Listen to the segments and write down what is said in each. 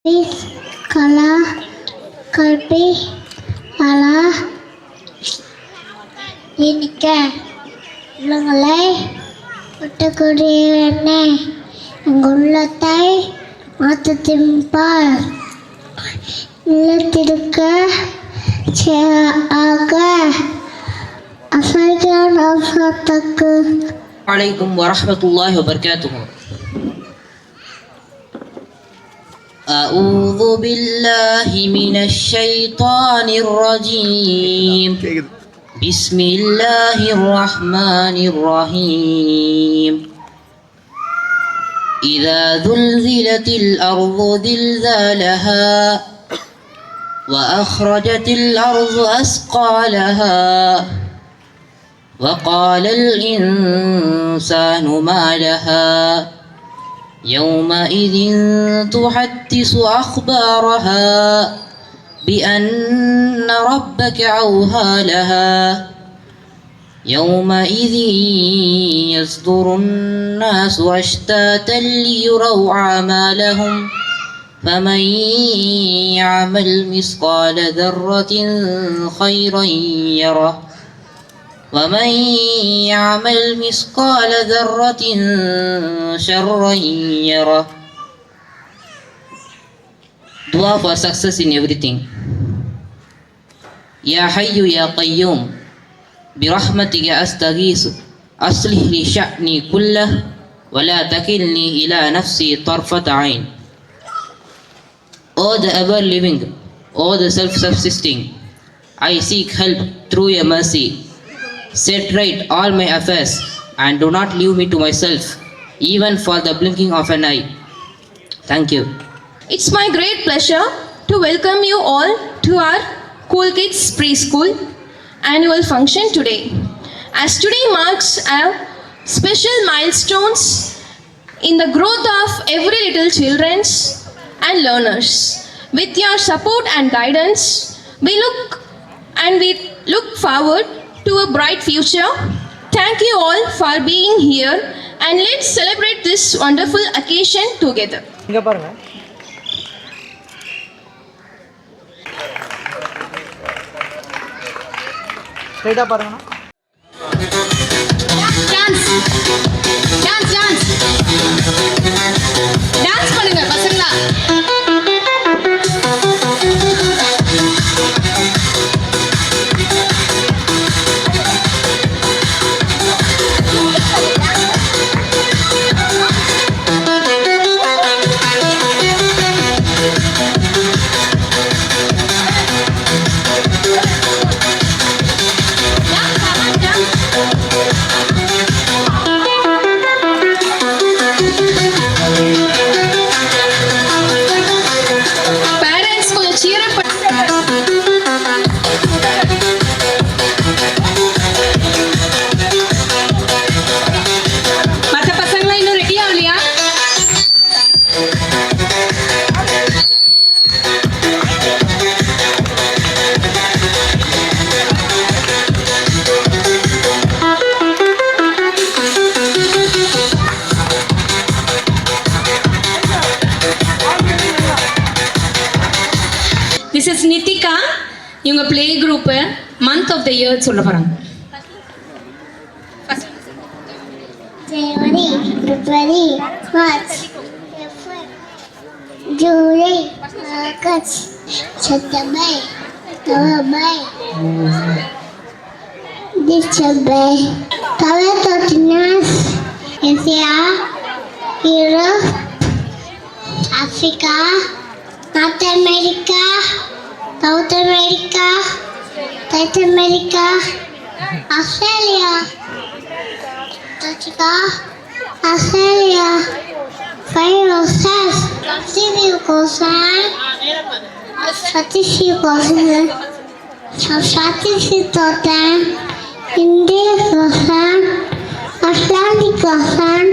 கலா கல்வி அலா இனிக்க உள்ளங்களை விட்டுக்கூடிய எண்ணெய் எங்கள் உள்ளத்தை மாற்று திம்பால் இல்லத்திருக்க ஆக அசைக்கான அவசரத்துக்கு. அலைக்கும் வரஹ்மத்துல்லாஹி வபரகாத்துஹு. أعوذ بالله من الشيطان الرجيم. بسم الله الرحمن الرحيم. إذا زلزلت الأرض زلزالها وأخرجت الأرض أثقالها وقال الإنسان ما لها يومئذ تحدث أخبارها بأن ربك أوحى لها يومئذ يصدر الناس أشتاتا ليروا أعمالهم فمن يعمل مثقال ذرة خيرا يره ومن يعمل مثقال ذرة شرا يره. Dua for success in everything. يا حي يا قيوم برحمتك أستغيث أصلح لي شأني كله ولا تكلني إلى نفسي طرفة عين. O the ever living, O the self-subsisting, I seek help through your mercy. Set right all my affairs and do not leave me to myself, even for the blinking of an eye. Thank you. It's my great pleasure to welcome you all to our Cool Kids Preschool annual function today. As today marks a special milestones in the growth of every little children's and learners. With your support and guidance, we look forward to a bright future. Thank you all for being here and let's celebrate this wonderful occasion together. இங்க பாருங்க. ஸ்ட்ரைட்டா பாருங்க. Dance dance dance dance பண்ணுங்க பசங்களா. This is Nitika. இவங்க play group month of the year சொல்ல போறாங்க. ஜனவரி, பிப்ரவரி, March, April, July, August, September, November, December. தமிழ் தொட்டினாஸ் Asia, Europe, Africa, North America, South America, South America, Australia, Antarctica, Australia, Viruses, Pacific Ocean, Pacific Ocean, Pacific Ocean, Indian Ocean, Atlantic Ocean,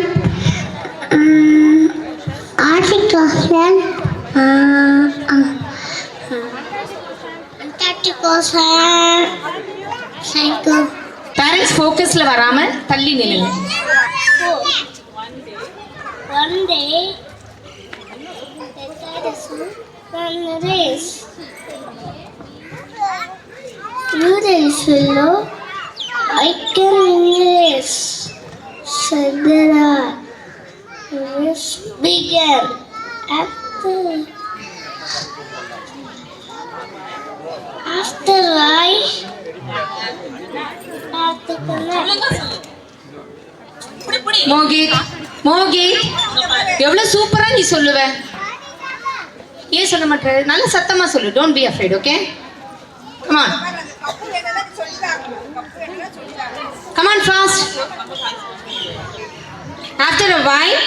Arctic Ocean, parents ஃபோக்கஸ்ல வராம தள்ளி நில்லுங்க. One day, race. You race, fellow. I can race. Said the rat. The race began. After I Mohit Mohit எவ்வளவு சூப்பரா நீ சொல்லுவ. ஏன் சொல்ல மாட்டே? நல்ல சத்தமா சொல்லு. Don't be afraid. Okay, come on, come on fast. After a while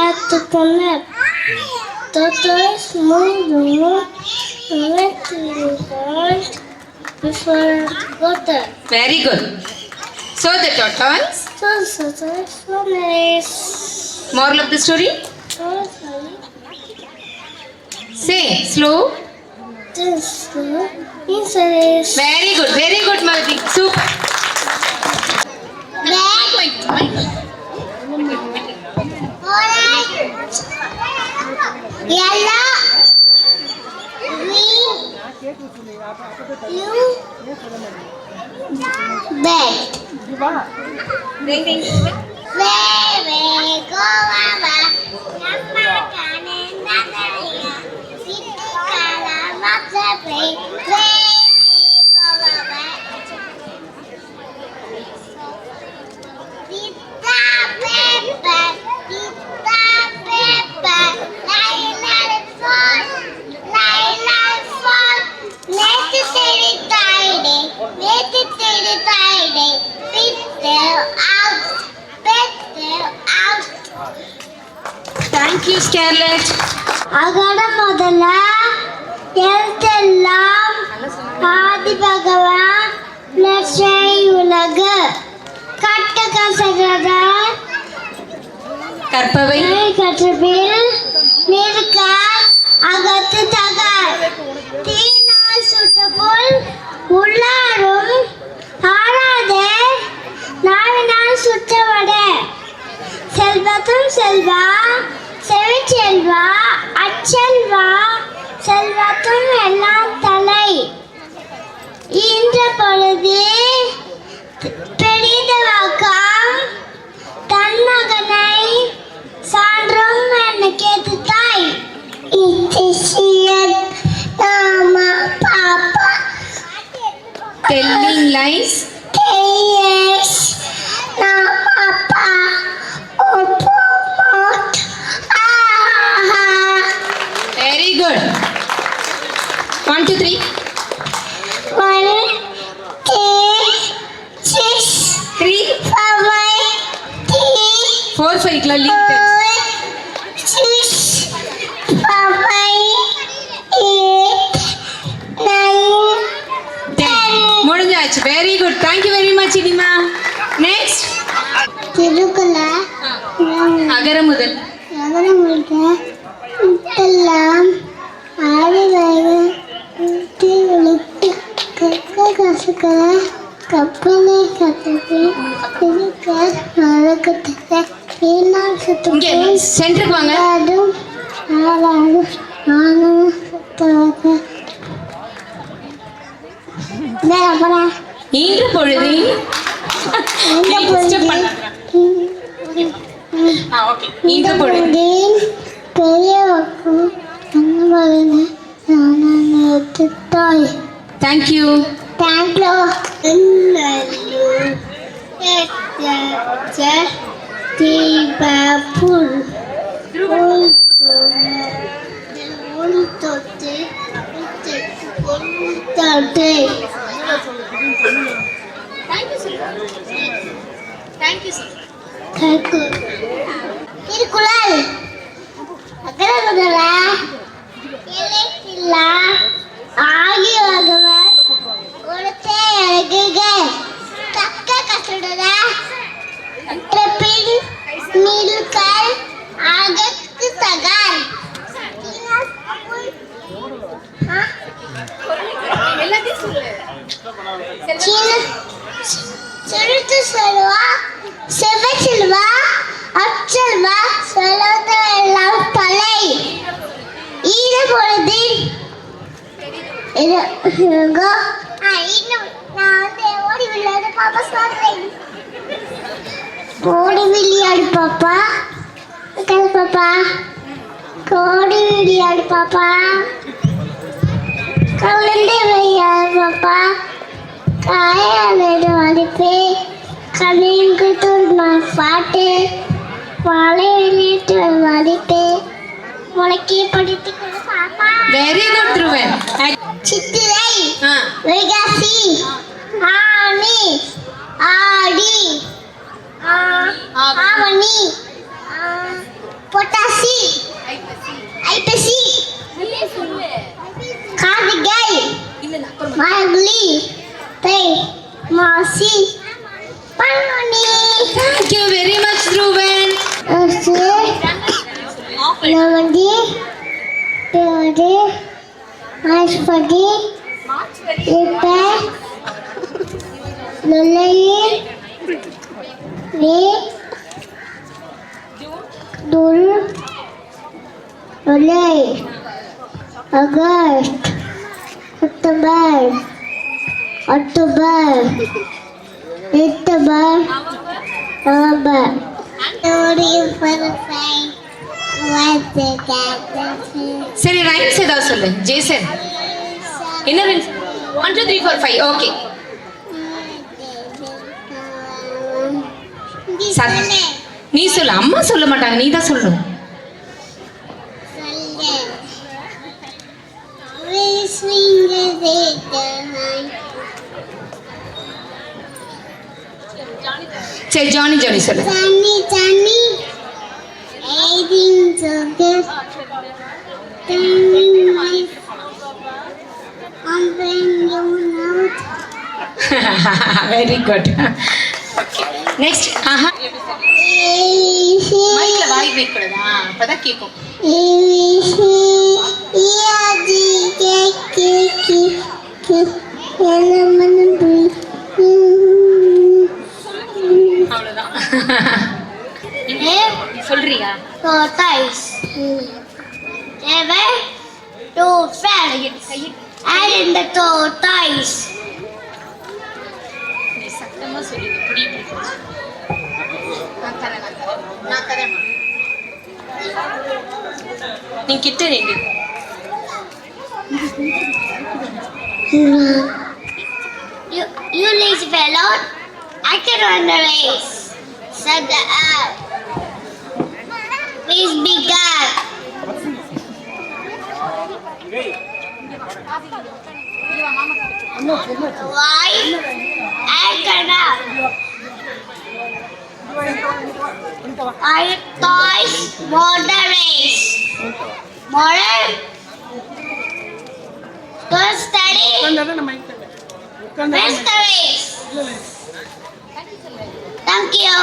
at the corner, the toys moved went to the pond before water. very good. So the tortoise, So nice. moral of the story, say slow. This is Very good Malvi, super. yellow, green, blue, bed. Baby, go mama, Namma kanenda dariya, Siti kala matza play. Baby, go mama. Pita pepper, Laila fall, Neti teri taide, Peter out. Thank you Scarlett. அகட முதல்ல எழுத்தெல்லாம் ஆதி பகவான் லட்சை உலகு கட்ட கசகர கற்பவை கற்றபில் நிற்க அகத்து தகர் தீனால் சுட்டபோல் உள்ளாரும் ஆறாதே நாவினால் சுற்றவட செல்வத்தும் செல்வா செவிச்செல்வா அச்செல்வா செல்வத்தும் எல்லாம் தலை இன்ற பொழுது பெரிதவாக்கம் தன் மகனை சான்றும் என்ன கேட்டு தாய் நாமா பாப்பா telling lies, பாப்பா very good. 1 2 3 1 2 6 3 4 5 ல link 6 5 8 முடிஞ்சாச்சு. very good, thank you very much இனிமா. next திருக்குல அகர முதல் எல்லாம் ஆடிவாக விழுத்து கற்க கசுக்கிற கப்பனை கத்துக்கு இருக்க மழக்கத்துக்க வீணால் இங்க சுத்துக்கு சென்டருக்கு வாங்க. அதுவும் ஆளாடு நானும் சுத்தவாக்க அப்புறம் இன்று பொழுது disturb பண்ணாத. okay இன்று பொழுது பெரியவக்கும் அண்ணன் தாய் thank you. தேங்க்யூ தீபபுல் தொட்டு திருக்குறள் அகர முதல இலைக்கில்லா ஆகியவகவர் கொடுத்தே அழகுக தக்க கசடுத பின் நீலுக்கள் ஆகத்து தகார் செலுத்து செல்வா செல்வ செல்வா அச்செல்வா செல்வத எல்லாம் தலை கோடி விளையாடு பாப்பா. உட்காரு பாப்பா. கோடி விளையாடு பாப்பா. கலந்து விளையாடு பாப்பா. காயாளர் வலிப்பு. கலைக்கு பாட்டு. மலையிட்டு வலிப்பு. முளைக்கி படித்து கொடு பாப்பா. Very good Dhruvan. சித்திரை. ஆ வைகாசி. ஆனி. ஆடி. ஆவணி. பொட்டாசி. ஐப்பசி. கார்த்திகை. மார்கழி. தை. மாசி. Panguni. thank you very much த்ருவன். நவதி. தேவதி. ஆஸ்பதி. இப்ப. லொல்லையே. வே. दुल जुलाई अगस्त सितंबर अक्टूबर नवंबर சரி ரைம்ஸ் ஏதாவது சொல்லு ஜேசன். என்ன ரைம்ஸ்? 1 2 3 4 5 ஓகே. நீ சொல்லு, அம்மா சொல்ல மாட்டாங்க, நீ தான் சொல்லணும். சரி ஜானி ஜானி சொல்லு. Very good. நெக்ஸ்ட். ஆஹா மைக்ல வாய் வைக்கூடாதா? அப்பதான் கேட்கும். அவ்வளவுதான். சொல்றியா? Tortoise. Ever to fell. And in the tortoise. நீ சத்தமா சொல்லு. புடி நான் தரேன். நீ கிட்ட நின்று. You lazy fellow, I can run the race, said the owl. Please be God. Why? I cannot. I toys more the race. More. Good study. Best the race. Thank you.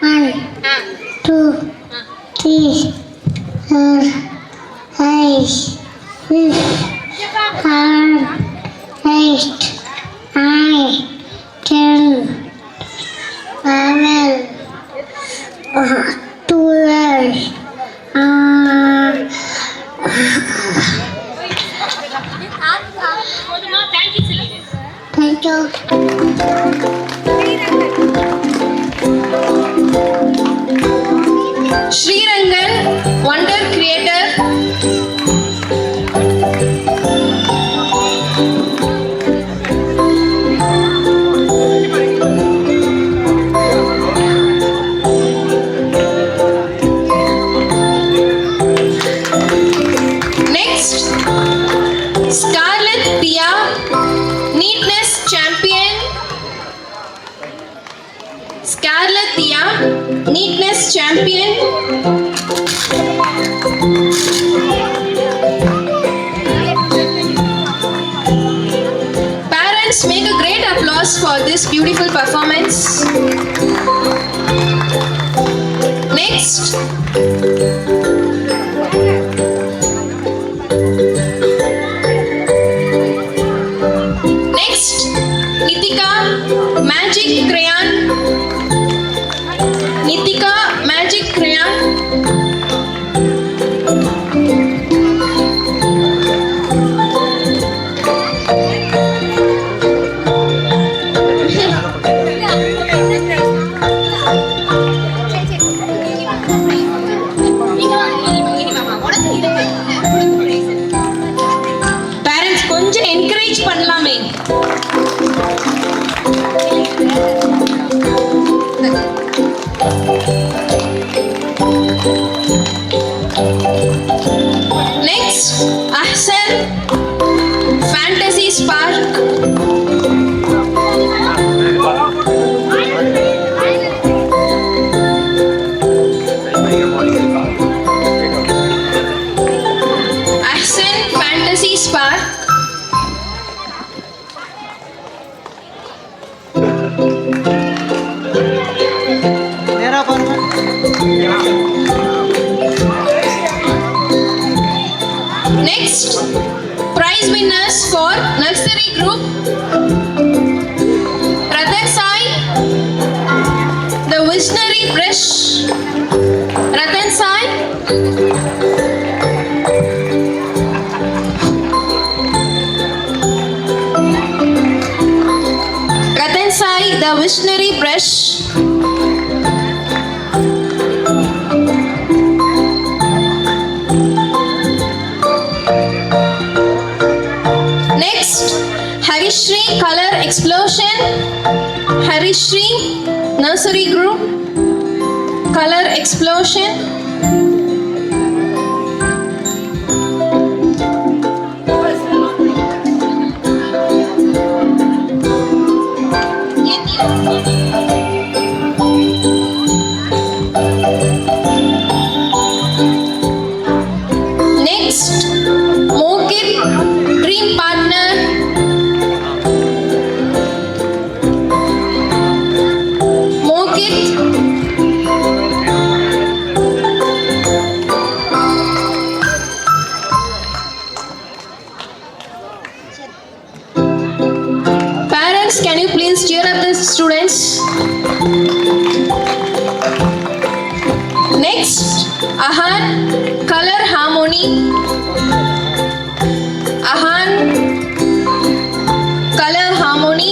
1 2 3 4 5 6 7 8 9 10 11 12 Thank you. Srirangan, wonder creator. Next, Scarlett Tia, neatness champion. Scarlett Tia, neatness champion. Parents, make a great applause for this beautiful performance. Next, Nitika, magic crayon. Nitika, magic crayon. Next part. நேரா பாருங்க. Next, prize winners for nursery group. Ratan Sai, the visionary brush. Ratan Sai. Ratan Sai, the visionary brush. Next, Harishri Color Explosion. Harishri Nursery Group Color Explosion. Next, Mokit Dream Partner. Mokit. Parents, can you please cheer up the students? Next, Ahan Color Harmony. Ahan Color Harmony.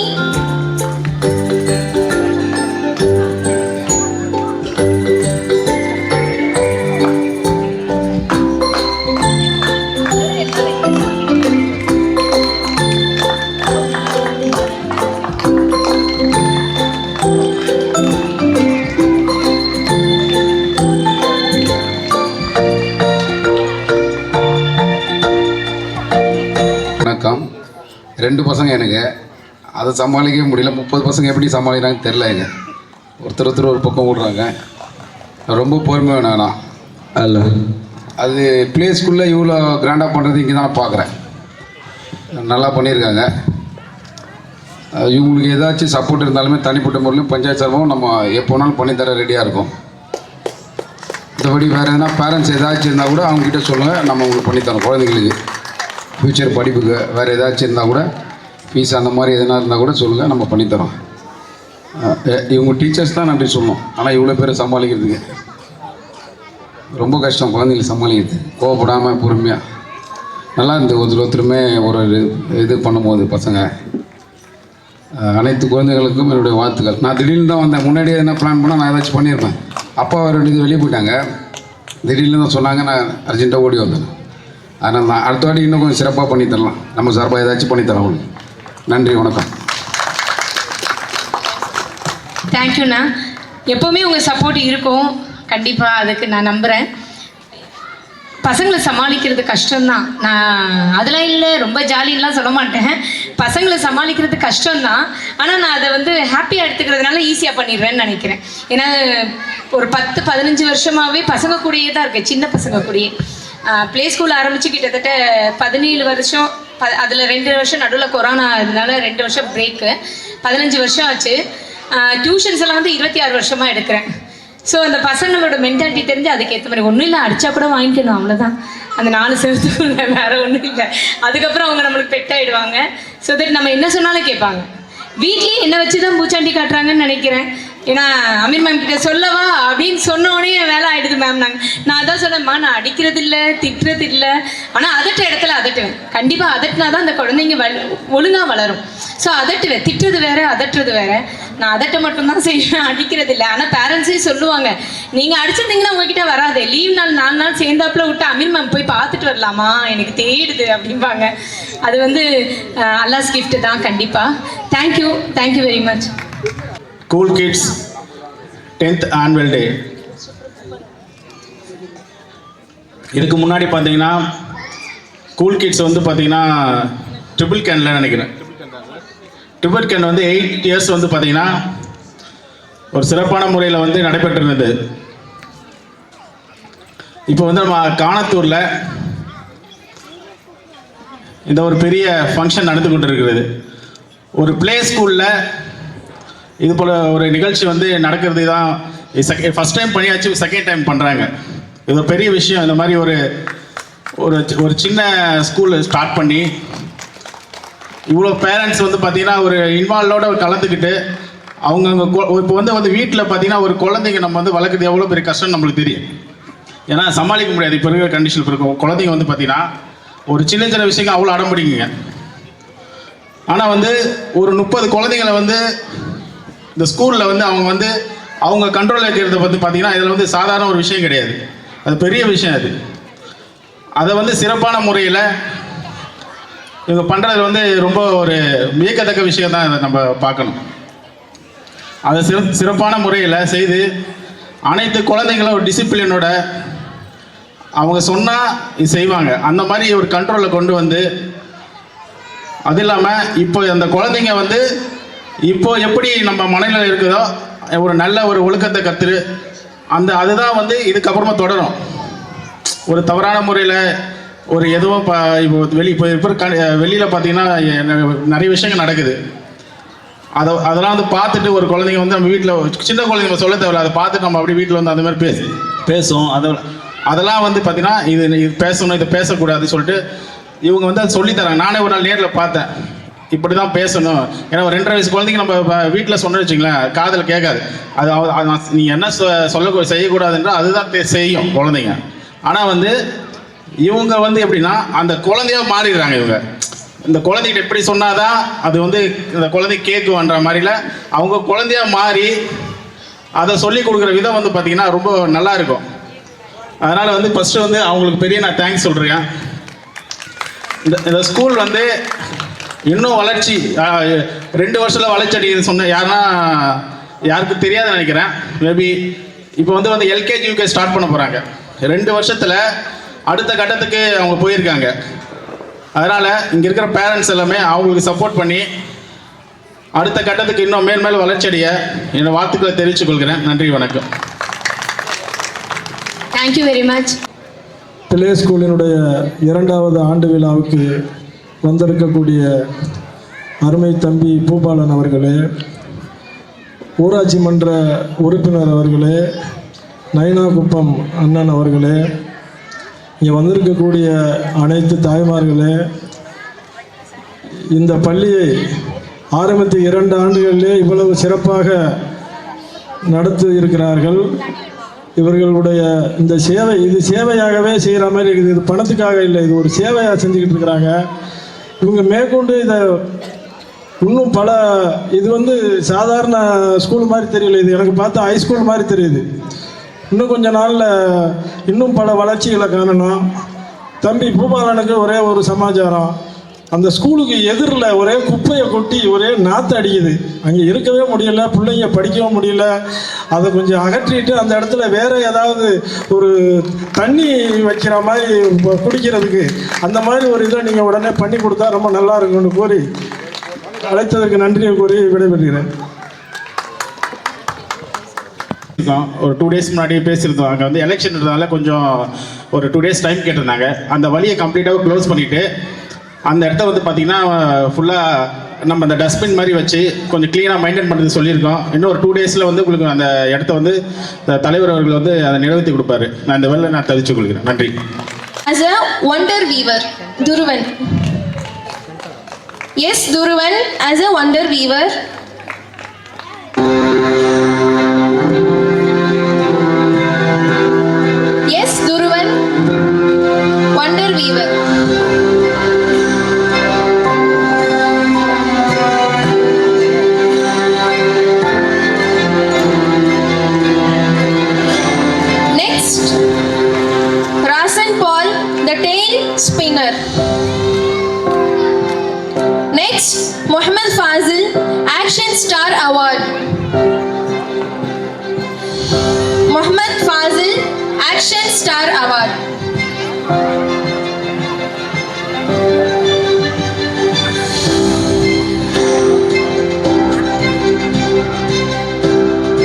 வணக்கம். 2 பசங்க எனக்கு அதை சமாளிக்கவே முடியல. 30 பசங்க எப்படி சமாளிக்கிறாங்கன்னு தெரிலங்க. ஒருத்தர் ஒரு பக்கம் விடுறாங்க. ரொம்ப பொறுமை வேணாம். அல்ல அது ப்ளே ஸ்கூலில் இவ்வளோ கிராண்டாக பண்ணுறது இங்கே தான் பார்க்குறேன். நல்லா பண்ணியிருக்காங்க. இவங்களுக்கு ஏதாச்சும் சப்போர்ட் இருந்தாலுமே தனிப்பட்ட முறையிலும் பஞ்சாயத்து சார்பாகவும் நம்ம எப்போ வேணாலும் பண்ணித்தர ரெடியாக இருக்கும். மற்றபடி வேறு எதனா பேரண்ட்ஸ் ஏதாச்சும் இருந்தால் கூட அவங்ககிட்ட சொல்லுங்கள், நம்ம உங்களுக்கு பண்ணித்தரோம். குழந்தைங்களுக்கு ஃப்யூச்சர் படிப்புக்கு வேறு ஏதாச்சும் இருந்தால் கூட ஃபீஸ் அந்த மாதிரி எதனா இருந்தால் கூட சொல்லுங்கள், நம்ம பண்ணித்தரோம். இவங்க டீச்சர்ஸ் தான் நன்றி சொல்லணும். ஆனால் இவ்வளோ பேரை சமாளிக்கிறதுக்கு ரொம்ப கஷ்டம். குழந்தைங்களை சமாளிக்கிறது கோவப்படாமல் பொறுமையாக நல்லா இருந்து ஒருத்தருமே ஒரு இது பண்ணும்போது பசங்க அனைத்து குழந்தைகளுக்கும் என்னுடைய வாழ்த்துக்கள். நான் திடீர்னு தான் வந்தேன். முன்னாடியே என்ன பிளான் பண்ணால் நான் ஏதாச்சும் பண்ணியிருப்பேன். அப்பா ரெண்டு வெளியே போயிட்டாங்க. திடீர்னு தான் சொன்னாங்க, நான் அர்ஜென்ட்டாக ஓடி வந்தேன். ஆனால் நான் அடுத்த வாட்டி இன்னும் கொஞ்சம் சிறப்பாக பண்ணித்தரலாம். நம்ம சார்பாக ஏதாச்சும் பண்ணித்தரோம் உங்களுக்கு. நன்றி, வணக்கம். தேங்க்யூண்ணா. எப்போவுமே உங்கள் சப்போர்ட் இருக்கும் கண்டிப்பாக, அதுக்கு நான் நம்புகிறேன். பசங்களை சமாளிக்கிறது கஷ்டம்தான். நான் அதெல்லாம் இல்லை ரொம்ப ஜாலின்லாம் சொல்ல மாட்டேன். பசங்களை சமாளிக்கிறது கஷ்டம்தான். ஆனால் நான் அதை வந்து ஹாப்பியாக எடுத்துக்கிறதுனால ஈஸியாக பண்ணிடுறேன்னு நினைக்கிறேன். ஏன்னா ஒரு 10-15 வருஷமாகவே பசங்க கூடயே தான் இருக்கேன். சின்ன பசங்க கூடயே ப்ளே ஸ்கூல் ஆரம்பித்து கிட்டத்தட்ட 17 வருஷம். அதில் 2 வருஷம் நடுவில் கொரோனா இதனால 2 வருஷம் பிரேக்கு. 15 வருஷம் ஆச்சு. டியூஷன்ஸ் எல்லாம் வந்து 26 வருஷமாக எடுக்கிறேன். ஸோ அந்த பசங்களோட மென்டாலிட்டி தெரிஞ்சு அதுக்கேற்ற மாதிரி ஒன்றும் இல்லை, அடித்தா கூட வாங்கிக்கணும், அவ்வளோதான். அந்த 4 செவத்துக்குள்ள வேறு ஒன்றும் இல்லை. அதுக்கப்புறம் அவங்க நம்மளுக்கு பெட்டாயிடுவாங்க. ஸோ தட் நம்ம என்ன சொன்னாலும் கேட்பாங்க. வீட்லேயும் என்னை வச்சு தான் பூச்சாண்டி காட்டுறாங்கன்னு நினைக்கிறேன். ஏன்னா அமீர் மேம் கிட்ட சொல்லவா அப்படின்னு சொன்னோடனே வேலை ஆகிடுது மேம். நான் அதான் சொன்னேம்மா, நான் அடிக்கிறது இல்லை திட்டுறது இல்லை, ஆனால் அதட்ட இடத்துல அதட்டுவேன். கண்டிப்பாக அதட்டினா தான் அந்த குழந்தைங்க ஒழுங்காக வளரும். ஸோ அதட்டுவேன். திட்டுறது வேறு அதட்டுறது வேறு. நான் அதட்ட மட்டும்தான் செய்வேன், அடிக்கிறது இல்லை. ஆனால் பேரண்ட்ஸே சொல்லுவாங்க, நீங்கள் அடிச்சிருந்தீங்கன்னா உங்ககிட்ட வராது, லீவ் நாள் 4 நாள் சேர்ந்தாப்புல விட்டு அமீர் மேம் போய் பார்த்துட்டு வரலாமா, எனக்கு தேடுது அப்படிம்பாங்க. அது வந்து அல்லாஹ்ஸ் கிஃப்ட் தான் கண்டிப்பாக. Thank you very much. Cool kids 10th annual day. இதுக்கு முன்னாடி பார்த்தீங்கன்னா கூல் கிட்ஸ் வந்து பார்த்தீங்கன்னா ட்ரிபிள் கேனில் நினைக்கிறேன். ட்ரிபிள் கேன் வந்து 8 இயர்ஸ் வந்து பார்த்தீங்கன்னா ஒரு சிறப்பான முறையில் வந்து நடைபெற்றிருந்தது. இப்போ வந்து நம்ம காணத்தூரில் இந்த ஒரு பெரிய ஃபங்க்ஷன் நடந்து கொண்டு இருக்கிறது. ஒரு ப்ளே ஸ்கூலில் இது போல் ஒரு நிகழ்ச்சி வந்து நடக்கிறது தான் ஃபஸ்ட் டைம் பண்ணியாச்சு, செகண்ட் டைம் பண்ணுறாங்க. இது ஒரு பெரிய விஷயம். இந்த மாதிரி ஒரு ஒரு சின்ன ஸ்கூல் ஸ்டார்ட் பண்ணி இவ்வளோ பேரண்ட்ஸ் வந்து பார்த்திங்கன்னா ஒரு இன்வால்வோட கலந்துக்கிட்டு அவங்கவுங்க இப்போ வந்து வீட்டில் பார்த்திங்கன்னா ஒரு குழந்தைங்க நம்ம வந்து வளர்க்குறது எவ்வளோ பெரிய கஷ்டம் நம்மளுக்கு தெரியும். ஏன்னா சமாளிக்க முடியாது இப்போ இருக்கிற கண்டிஷன் இருக்கும். குழந்தைங்க வந்து பார்த்திங்கன்னா ஒரு சின்ன சின்ன விஷயங்கள் அவ்வளோ அடம்பிடிக்குங்க. ஆனால் வந்து ஒரு 30 குழந்தைங்களை வந்து இந்த ஸ்கூலில் வந்து அவங்க கண்ட்ரோலில் இருக்கிறத வந்து பார்த்திங்கன்னா இதில் வந்து சாதாரண ஒரு விஷயம் கிடையாது. அது பெரிய விஷயம். அதை வந்து சிறப்பான முறையில் இவங்க பண்ணுறது வந்து ரொம்ப ஒரு வியக்கத்தக்க விஷயம் தான். அதை நம்ம பார்க்கணும். அதை சிறப்பான முறையில் செய்து அனைத்து குழந்தைங்களும் ஒரு டிசிப்ளினோட அவங்க சொன்னால் செய்வாங்க. அந்த மாதிரி ஒரு கண்ட்ரோலில் கொண்டு வந்து அது இல்லாமல் இப்போ அந்த குழந்தைங்க வந்து இப்போ எப்படி நம்ம மனநிலை இருக்குதோ ஒரு நல்ல ஒரு ஒழுக்கத்தை கற்று அதுதான் வந்து இதுக்கப்புறமா தொடரும். ஒரு தவறான முறையில் ஒரு எதுவும் இப்போ வெளியில் பார்த்தீங்கன்னா நிறைய விஷயங்கள் நடக்குது. அதெல்லாம் வந்து பார்த்துட்டு ஒரு குழந்தைங்க வந்து நம்ம வீட்டில் சின்ன குழந்தைங்க சொல்ல தேவையில்ல, அதை பார்த்துட்டு நம்ம அப்படி வீட்டில் வந்து அந்த மாதிரி பேசும். அதெல்லாம் வந்து பார்த்தீங்கன்னா இது பேசணும், இதை பேசக்கூடாதுன்னு சொல்லிட்டு இவங்க வந்து அதை சொல்லித்தராங்க. நானே ஒரு நாள் நேரில் பார்த்தேன். இப்படி தான் பேசணும். ஏன்னா ஒரு 2.5 வயசு குழந்தைங்க நம்ம வீட்டில் சொன்ன வச்சுங்களேன் காதில் கேட்காது. நீங்கள் என்ன செய்யக்கூடாதுன்ற அதுதான் செய்யும் குழந்தைங்க. ஆனால் வந்து இவங்க வந்து எப்படின்னா அந்த குழந்தையாக மாறிடுறாங்க. இவங்க இந்த குழந்தைகிட்ட எப்படி சொன்னாதான் அது வந்து இந்த குழந்தை கேட்குன்ற மாதிரில அவங்க குழந்தையாக மாறி அதை சொல்லி கொடுக்குற விதம் வந்து பார்த்திங்கன்னா ரொம்ப நல்லா இருக்கும். அதனால் வந்து ஃபஸ்ட்டு வந்து அவங்களுக்கு பெரிய நான் தேங்க்ஸ் சொல்கிறேன். இந்த ஸ்கூல் வந்து இன்னும் வளர்ச்சி 2 வருஷத்தில் வளர்ச்சி அடைக்குதுன்னு சொன்ன யாருக்கு தெரியாதுன்னு நினைக்கிறேன். மேபி இப்போ வந்து எல்கேஜி யூகேஜி ஸ்டார்ட் பண்ண போகிறாங்க. 2 வருஷத்தில் அடுத்த கட்டத்துக்கு அவங்க போயிருக்காங்க. அதனால் இங்கே இருக்கிற பேரண்ட்ஸ் எல்லாமே அவங்களுக்கு சப்போர்ட் பண்ணி அடுத்த கட்டத்துக்கு இன்னும் மேல் வளர்ச்சி அடைய என்னோட வாழ்த்துக்களை தெரிவித்துக் கொள்கிறேன். நன்றி, வணக்கம். Thank you very much. பிளே ஸ்கூலினுடைய 2வது ஆண்டு விழாவுக்கு வந்திருக்கக்கூடிய அருமை தம்பி பூபாலன் அவர்களே, ஊராட்சி மன்ற உறுப்பினர் அவர்களே, நைனாகுப்பம் அண்ணன் அவர்களே, இங்கே வந்திருக்கக்கூடிய அனைத்து தாய்மார்களே, இந்த பள்ளியை ஆரம்பித்து 2 ஆண்டுகளிலே இவ்வளவு சிறப்பாக நடத்தி இருக்கிறார்கள். இவர்களுடைய இந்த சேவை இது சேவையாகவே செய்கிற மாதிரி இருக்குது. இது பணத்துக்காக இல்லை, இது ஒரு சேவையாக செஞ்சுக்கிட்டு இருக்கிறாங்க. இவங்க மேற்கொண்டு இதை இன்னும் இது வந்து சாதாரண ஸ்கூல் மாதிரி தெரியல. இது எனக்கு பார்த்தா ஹைஸ்கூல் மாதிரி தெரியுது. இன்னும் கொஞ்ச நாளில் இன்னும் பல வளர்ச்சிகளை காணணும். தம்பி பூபாலனுக்கு ஒரே ஒரு சமாச்சாரம், அந்த ஸ்கூலுக்கு எதிரில் ஒரே குப்பையை கொட்டி ஒரே நாற்று அடிக்குது. அங்கே இருக்கவே முடியல, பிள்ளைங்க படிக்கவும் முடியல. அதை கொஞ்சம் அகற்றிட்டு அந்த இடத்துல வேறு ஏதாவது ஒரு தண்ணி வைக்கிற மாதிரி குடிக்கிறதுக்கு அந்த மாதிரி ஒரு இதை நீங்கள் உடனே பண்ணி கொடுத்தா ரொம்ப நல்லா இருக்கும்னு கூறி அழைத்ததற்கு நன்றியை கூறி விடைபெறுகிறேன். ஒரு 2 days முன்னாடி பேசியிருந்தோம். அங்கே வந்து எலெக்ஷன்றதால கொஞ்சம் ஒரு 2 days டைம் கேட்டிருந்தாங்க. அந்த வழியை கம்ப்ளீட்டாக க்ளோஸ் பண்ணிவிட்டு அந்த இடத்த வந்து பார்த்திங்கன்னா ஃபுல்லாக நம்ம அந்த டஸ்ட்பின் மாதிரி வச்சு கொஞ்சம் க்ளீனாக மெயின்டைன் பண்ணுறது சொல்லியிருக்கோம். இன்னும் ஒரு 2 daysல வந்து உங்களுக்கு அந்த இடத்த வந்து தலைவர் அவர்கள் வந்து அதை நிறைவேற்றி கொடுப்பாரு. நான் இந்த வேலை நான் தெரிவித்துக் கொள்கிறேன். நன்றி. As a wonder weaver, Duruvan. Yes, Duruvan, as a wonder weaver. Yes, Duruvan, wonder weaver. Next, Rasan Paul, the tail spinner. Next, Muhammad Fazil, Action Star Award. Muhammad Fazil, Action Star Award.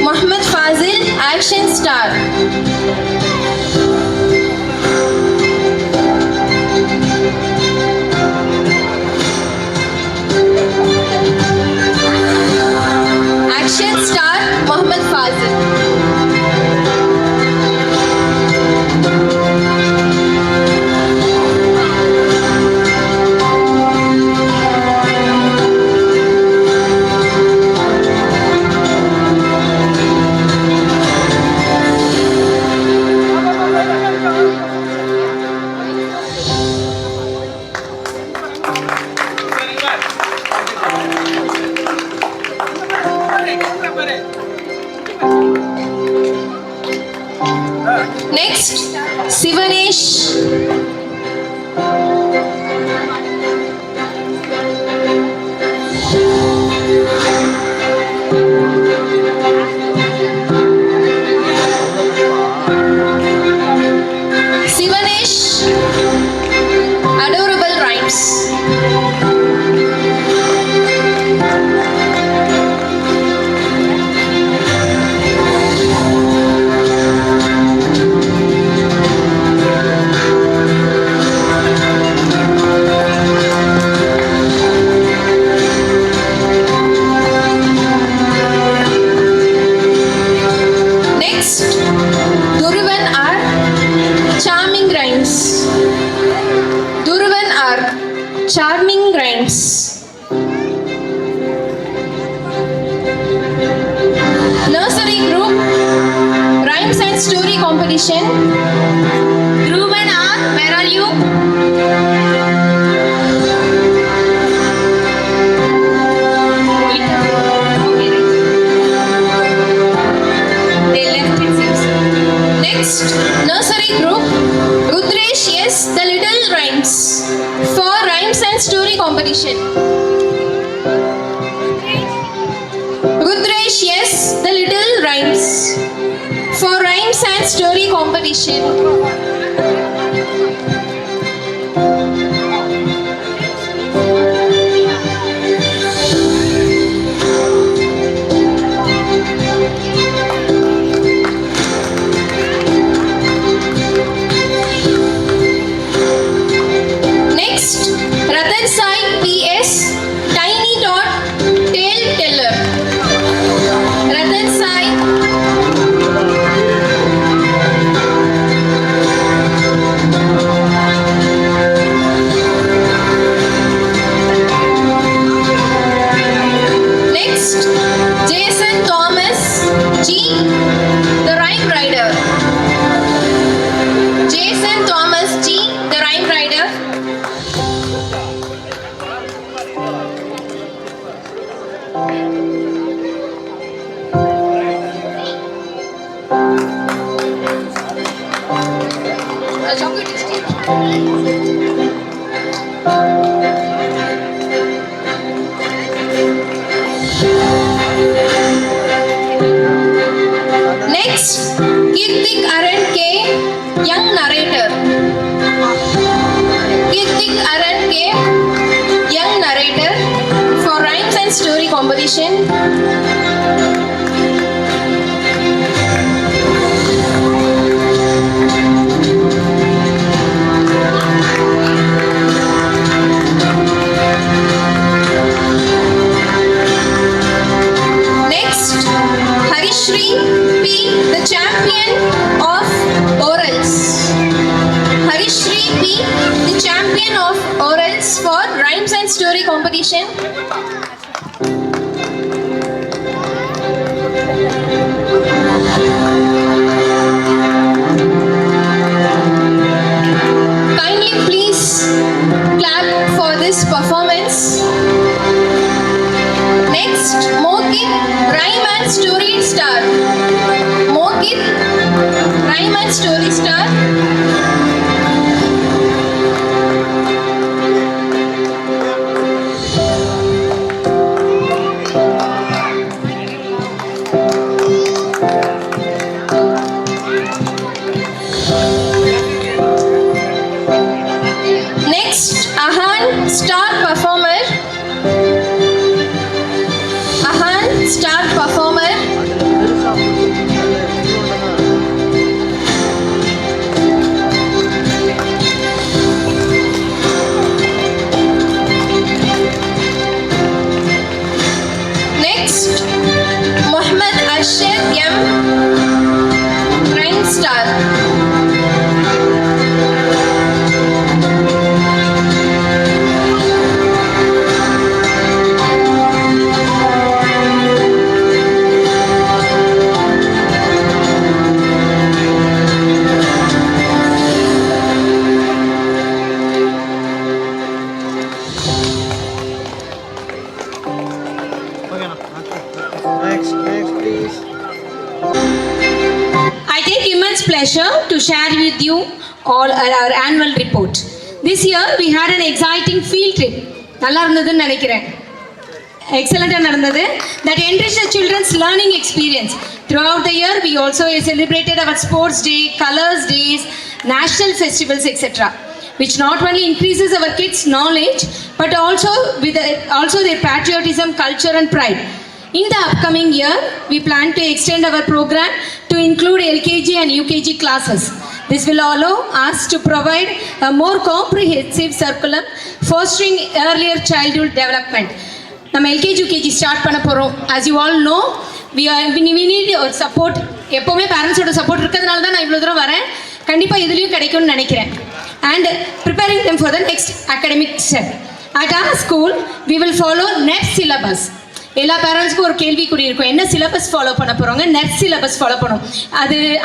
Muhammad Fazil, Action Star. Next, Sivanesh. Sivanesh, adorable rhymes. Next, Duruvan R. Charming rhymes. Duruvan R. Charming rhymes. Nursery group rhymes and story competition. Dhruvan R. Where are you? They left it seems. Next, nursery group Rudresh yes the little rhymes for rhymes and story competition. Rudresh yes the little rhymes for rhymes and story competition. Next, Ratan Sai PS Tiny Dot Tale Teller. Ratan Sai. Next, Jason Thomas G. The Rhyme Rider. Jason Thomas G. The Rhyme Rider. A chocolate stick. Next, Kirtik Aran K. Young narrator. Kirtik Aran K. Young narrator for rhymes and story competition. Next, Harishri P. The champion of orals. Harishri P. The champion of orals for rhymes and story competition. Kindly please clap for this performance. Next, Mokit, Rhyme and Story Star. Mokit, Rhyme and Story Star. Next, Ahan, Star Performer. Ahan, Star Performer. Next, Muhammad Arshad M. Rhyme Star. Okay, now. Next, please. immense pleasure to share with you all our annual report. This year we had an exciting field trip. நல்லா இருந்ததுன்னு நினைக்கிறேன். Excellent நடந்தது. That enriched the children's learning experience. Throughout the year we also celebrated our sports day, colors days, national festivals, etc., which not only increases our kids' knowledge but also their patriotism, culture and pride. In the upcoming year, we plan to extend our program to include LKG and UKG classes. This will allow us to provide a more comprehensive curriculum fostering earlier childhood development. நம்ம LKG UKG start பண்ண போகிறோம். As you all know we need ஒரு support. எப்போவுமே பேரண்ட்ஸோட support இருக்கிறதுனால தான் நான் இவ்வளோ தூரம் வரேன். கண்டிப்பாக இதுலேயும் கிடைக்கும்னு நினைக்கிறேன். And preparing them for the next academic step. At our school, we will follow NET syllabus. எல்லா பேரண்ட்ஸ்க்கும் ஒரு கேள்விக்குறி இருக்கும், என்ன சிலபஸ் ஃபாலோ பண்ண போகிறோங்க? நெட் சிலபஸ் ஃபாலோ பண்ணும்.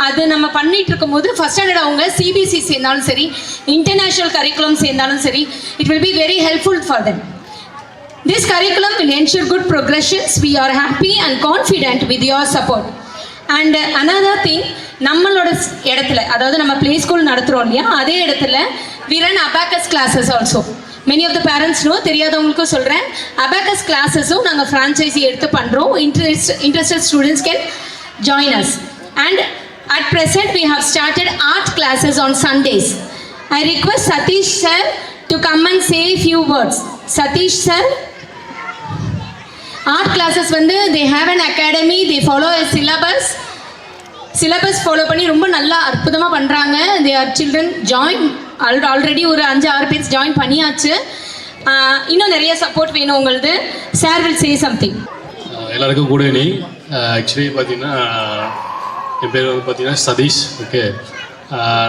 அது நம்ம பண்ணிட்டு இருக்கும்போது ஃபஸ்ட் ஸ்டாண்டர்ட் அவங்க சிபிஎஸ்சி சேர்ந்தாலும் சரி, இன்டர்நேஷ்னல் கரிக்குலம் சேர்ந்தாலும் சரி, it will be very helpful for them. This curriculum will ensure good progressions. We are happy and confident with your support. And another thing, நம்மளோட இடத்துல, அதாவது நம்ம ப்ளே ஸ்கூல் நடத்துகிறோம் இல்லையா, அதே இடத்துல we run abacus classes also. Many of the parents know, தெரியாதவங்களுக்கும் சொல்கிறேன், abacus classes-உம் நாங்கள் ஃப்ரான்ச்சைஸி எடுத்து பண்ணுறோம். Interested students can join us. And at present we have started art classes on Sundays. I request Satish sir to come and say a few words. Satish sir. Art classes வந்து they have an academy, they follow a syllabus follow பண்ணி ரொம்ப நல்லா அற்புதமாக பண்ணுறாங்க. they are children join already ஒரு 5-6 பேர் join பண்ணியாச்சு. இன்னும் நிறைய சப்போர்ட் வேணும் உங்களது. Sir will say something. எல்லாருக்கும் குட் ஈவினிங். ஆக்சுவலி பார்த்தீங்கன்னா என் பேர் வந்து பார்த்தீங்கன்னா சதீஷ். ஓகே,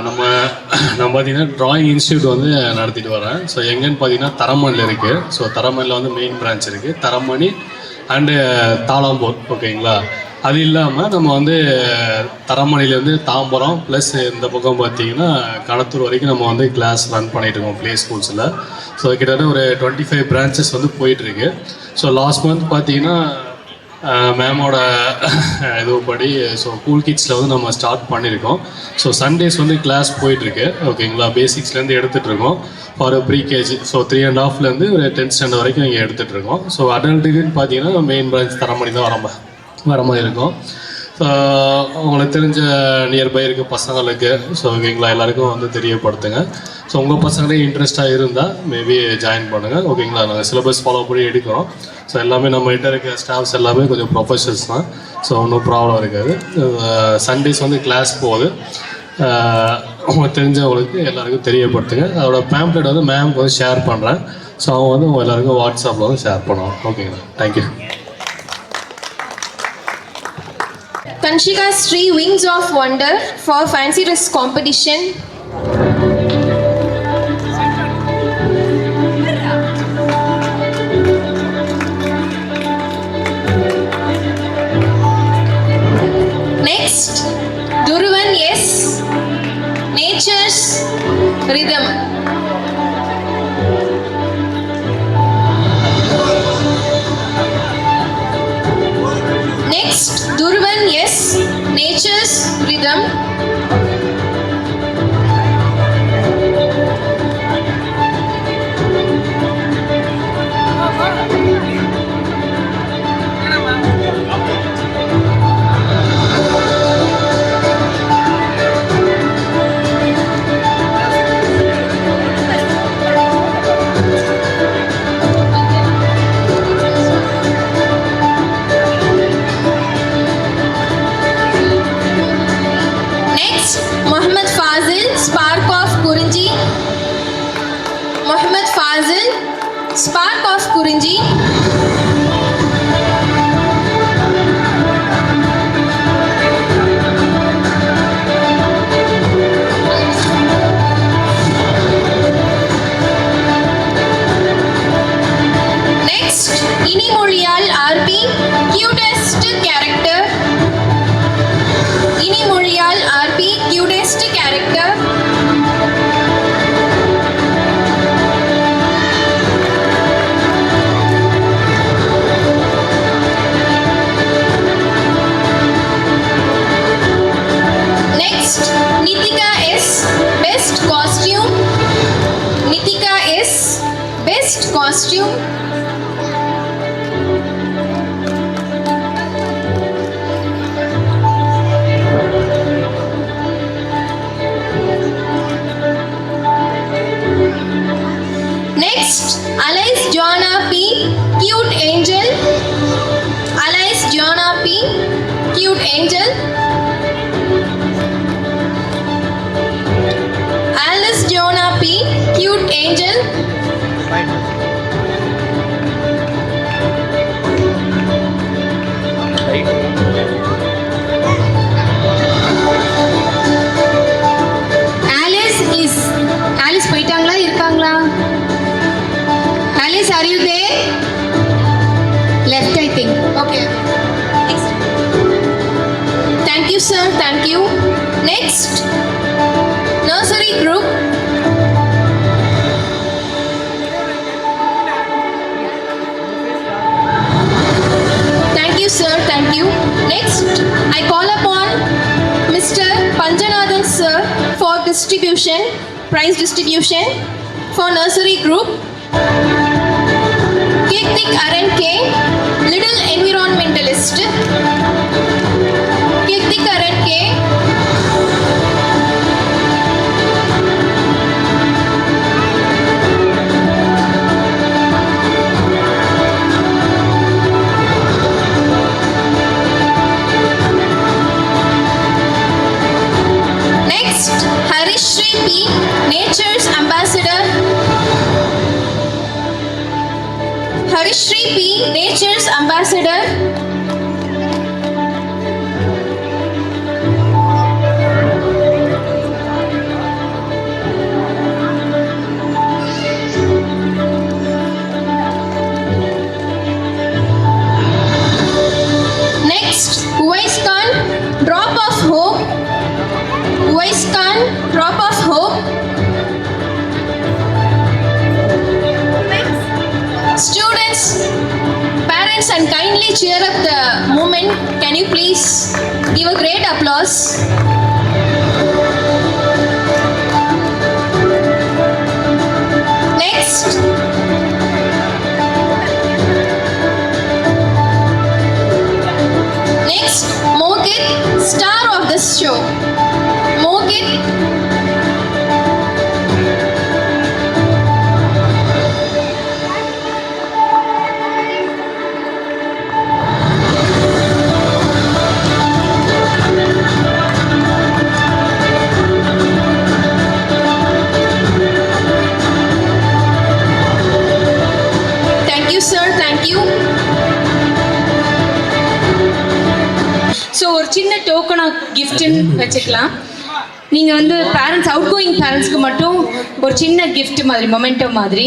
நம்ம பார்த்தீங்கன்னா ட்ராயிங் இன்ஸ்டியூட் வந்து நடத்திட்டு வரேன். ஸோ எங்கேன்னு பார்த்தீங்கன்னா தரமணியில் இருக்குது. ஸோ தரமணியில் வந்து மெயின் பிரான்ச் இருக்குது, தரமணி அண்டு தாளாம்பூர். ஓகேங்களா, அது இல்லாமல் நம்ம வந்து தரமணிலேருந்து தாம்பரம் ப்ளஸ் இந்த பக்கம் பார்த்தீங்கன்னா கடத்தூர் வரைக்கும் நம்ம வந்து கிளாஸ் ரன் பண்ணிகிட்ருக்கோம் ப்ளே ஸ்கூல்ஸில். ஸோ கிட்டத்தட்ட ஒரு 25 பிரான்ச்சஸ் வந்து போயிட்டுருக்கு. ஸோ லாஸ்ட் மந்த் பார்த்தீங்கன்னா மேமோட இதுபடி ஸோ கூல் கிட்ஸில் வந்து நம்ம ஸ்டார்ட் பண்ணியிருக்கோம். ஸோ சண்டேஸ் வந்து கிளாஸ் போயிட்டுருக்கு. ஓகேங்களா, பேசிக்ஸ்லேருந்து எடுத்துகிட்ருக்கோம் ஃபார் ப்ரீகேஜி. ஸோ 3.5லேருந்து ஒரு 10th ஸ்டாண்டர்ட் வரைக்கும் இங்கே எடுத்துகிட்ருக்கோம். ஸோ அடல்ட்டுக்குன்னு பார்த்தீங்கன்னா மெயின் பிரான்ச் தரமணி தான் வர மாதிரி இருக்கும். ஸோ உங்களுக்கு தெரிஞ்ச நியர்பை இருக்க பசங்களுக்கு ஸோ ஓகேங்களா எல்லாருக்கும் வந்து தெரியப்படுத்துங்க. ஸோ உங்கள் பசங்களே இன்ட்ரெஸ்ட்டாக இருந்தால் மேபி ஜாயின் பண்ணுங்கள். ஓகேங்களா, நாங்கள் சிலபஸ் ஃபாலோ பண்ணி எடுக்கிறோம். ஸோ எல்லாமே நம்ம கிட்ட இருக்க ஸ்டாஃப்ஸ் எல்லாமே கொஞ்சம் ப்ரொஃபஷனல்ஸ் தான். ஸோ ஒன்றும் ப்ராப்ளம் இருக்காது. சண்டேஸ் வந்து கிளாஸ் போகுது. உங்களுக்கு தெரிஞ்சவங்களுக்கு எல்லாருக்கும் தெரியப்படுத்துங்க. அதோட பேம்ப்ளெட் வந்து மேம்க்கு வந்து ஷேர் பண்ணுறேன். ஸோ அவங்க வந்து உங்கள் எல்லாருக்கும் வாட்ஸ்அப்பில் வந்து ஷேர் பண்ணுவோம். ஓகேங்களா, thank you. Kanshika's 3 Wings of Wonder for Fancy Dress Competition. Next, Duruvan S. Nature's Rhythm. Next, Durvan S. Nature's Rhythm. thank you. Next, nursery group. Thank you, sir. Thank you. Next, I call upon Mr. Panjanathan, sir, for distribution, prize distribution for nursery group. Kirtik Aran K, little environmentalist. Kirtik Aran K. Next, Harishri P, Nature's Ambassador. Harishri P, Nature's Ambassador. Next, Uwais Khan, Drop of Hope. Uwais Khan, Drop of Hope. Students, parents, and kindly cheer up the moment. Can you please give a great applause? Next. Next, Mohit, star of this show. Mohit. Thank you, sir. Thank you. So ஒரு சின்ன token of கிஃப்ட்னு வச்சுக்கலாம். நீங்கள் வந்து parents, out going பேரண்ட்ஸ்க்கு மட்டும் ஒரு சின்ன gift மாதிரி, மொமெண்டோ மாதிரி.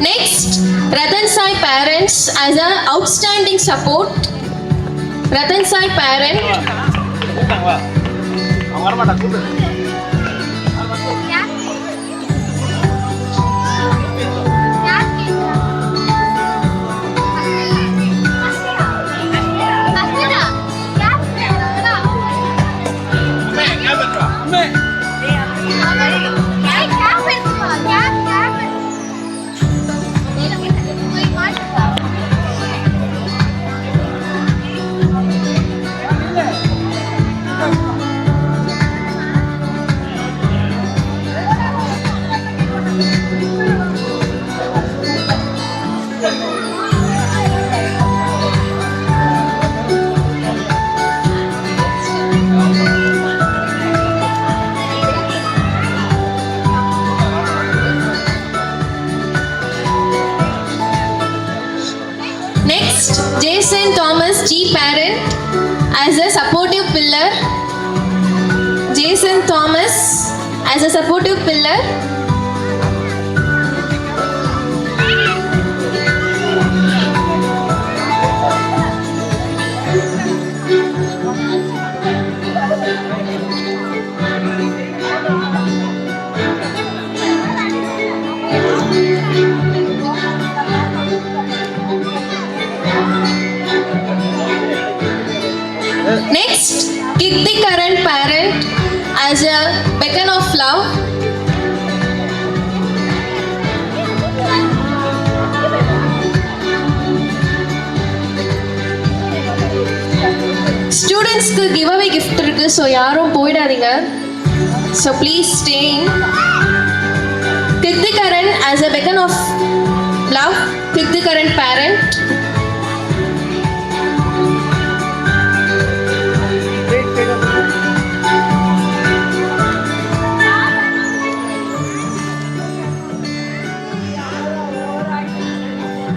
Next, Ratan Sai parents as an outstanding support. Ratan Sai parent. Next, Jason Thomas G parent as a supportive pillar. Jason Thomas as a supportive pillar. Next, Kirti Karan parent as a beacon of love. ஸ்டூடெண்ட்ஸ்க்கு give away gift இருக்கு, so யாரும் போயிடாதீங்க. So please stay in. Kirti Karan as a beacon of love. Kirti Karan parent.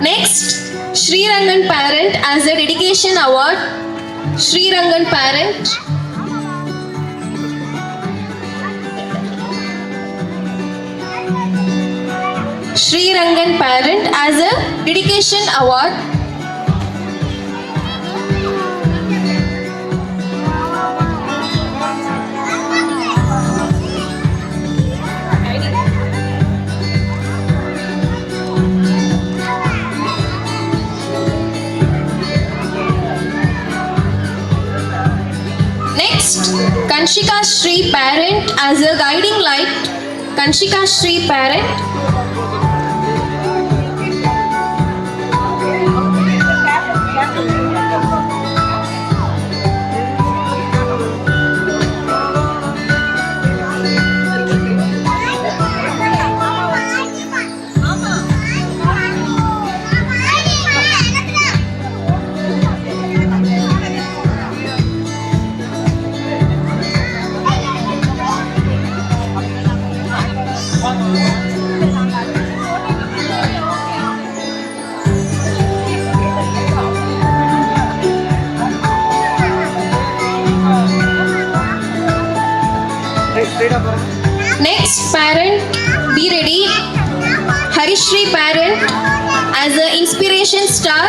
Next, Sri Rangan parent as a dedication award. Srirangan parent. Srirangan parent as a dedication award. Next, Kanshika Shri parent as a guiding light. Kanshika Shri parent. Next parent, be ready. Harishri parent as an inspiration star.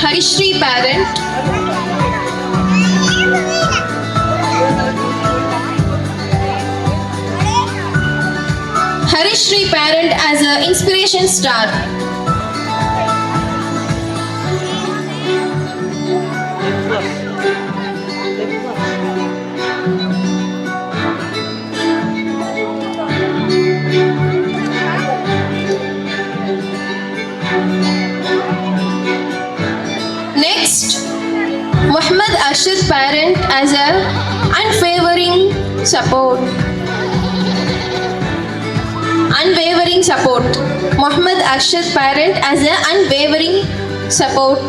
Harishri parent. Harishri parent as an inspiration star. Next, Muhammad Arshad parent as a unwavering support. Unwavering support. Muhammad Arshad parent as a unwavering support.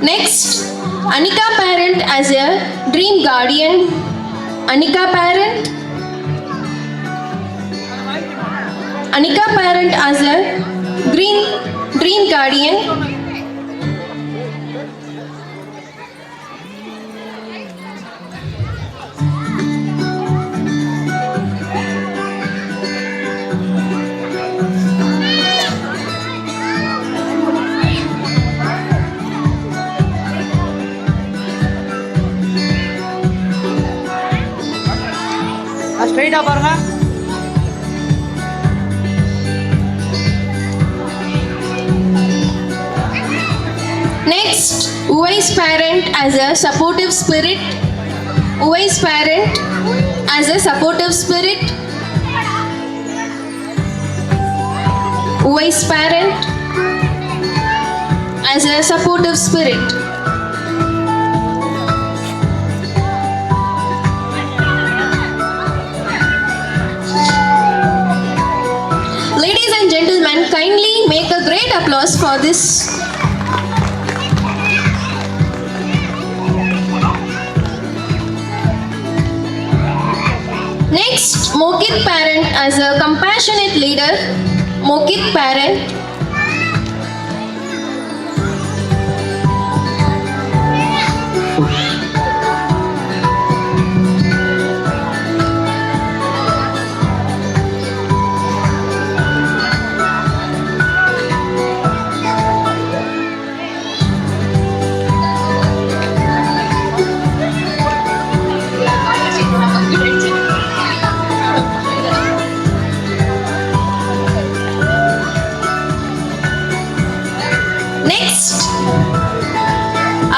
Next, Anika parent as a dream guardian. Anika parent. Anika parent as a dream guardian. ஸ்ட்ரைட்டா பாருங்க. Next, Uwais parent as a supportive spirit. Uwais parent as a supportive spirit. Uwais parent as a supportive spirit. Ladies and gentlemen, kindly make a great applause for this. Next, Mokit parent as a compassionate leader. Mokit parent. Next,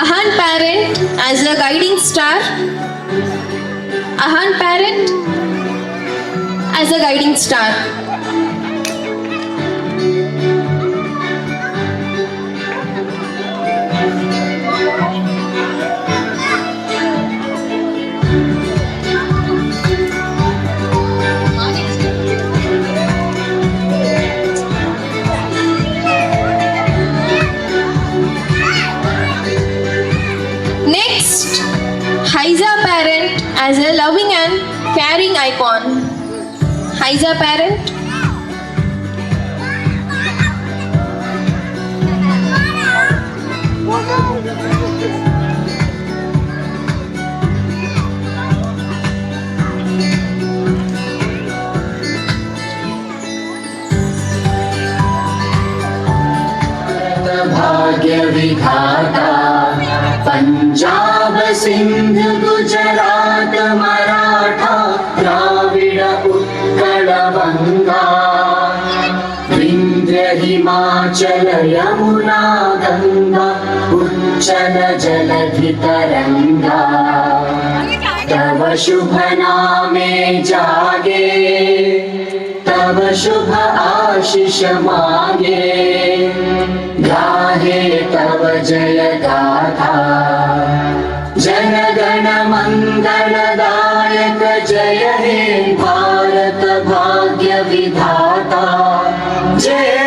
Ahan parent as a guiding star. Ahan parent as a guiding star. Faiza parent. भाग्य विधाता पंजाब सिंध गुजरात मराठा द्राविड उत्कल बंगा विंध्य हिमाचल यमुना गंगा उच्चल जलधि तरंगा तव शुभ नामे जागे तव शुभ आशीष मांगे गाहे तव जय गाथा जन गण मंगलदायक जय हे भारत भाग्य विधाता जय